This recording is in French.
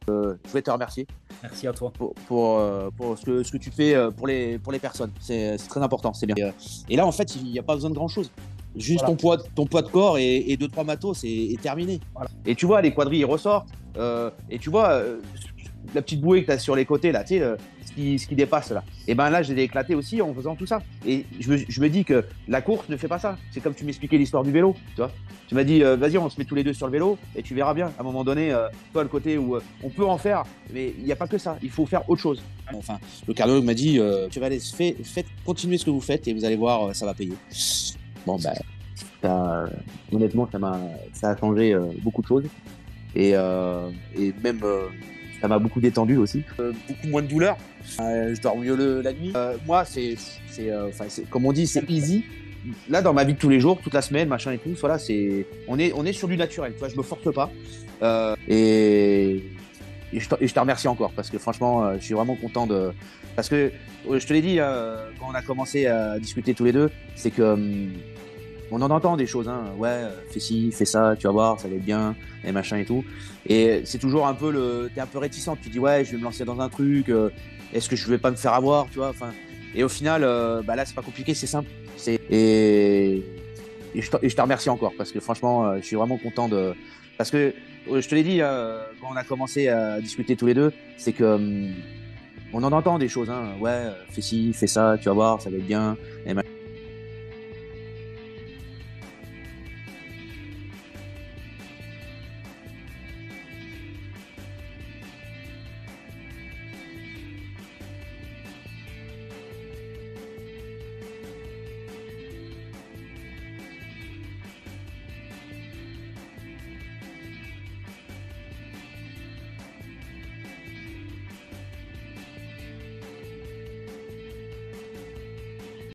Je voulais te remercier Merci à toi. pour ce que tu fais pour les personnes. C'est très important, c'est bien. Et là, en fait, il n'y a pas besoin de grand-chose. Juste Voilà, ton poids de corps et deux, trois matos et terminé. voilà. Et tu vois, les quadrilles, ils ressortent. Et tu vois, la petite bouée que tu as sur les côtés, là, tu sais, ce qui dépasse, là. Et ben là, je l'ai éclaté aussi en faisant tout ça. Et je me dis que la course ne fait pas ça. C'est comme tu m'expliquais l'histoire du vélo, tu vois. Tu m'as dit, vas-y, on se met tous les deux sur le vélo et tu verras bien. À un moment donné, toi, le côté où on peut en faire, mais il n'y a pas que ça. Il faut faire autre chose. Enfin, le cardiologue m'a dit, Chevalès, faites continuer ce que vous faites et vous allez voir, ça va payer. Bon, ben, honnêtement, ça a changé beaucoup de choses. Et même, ça m'a beaucoup détendu aussi. Beaucoup moins de douleur. Je dors mieux la nuit. Moi, comme on dit, c'est easy. Là, dans ma vie de tous les jours, toute la semaine, machin et tout, voilà, on est sur du naturel. Tu vois, je me force pas. Et je te remercie encore parce que franchement, je suis vraiment content parce que je te l'ai dit quand on a commencé à discuter tous les deux, c'est que on en entend des choses, hein. Ouais, fais ci, fais ça, tu vas voir, ça va être bien, et machin et tout. Et c'est toujours un peu t'es un peu réticent. Tu dis ouais, je vais me lancer dans un truc. Est-ce que je vais pas me faire avoir, tu vois. Enfin, et au final, bah là, c'est pas compliqué, c'est simple. Et je te remercie encore parce que franchement, je suis vraiment content parce que je te l'ai dit quand on a commencé à discuter tous les deux, c'est que on en entend des choses, hein. Ouais, fais ci, fais ça, tu vas voir, ça va être bien, et machin.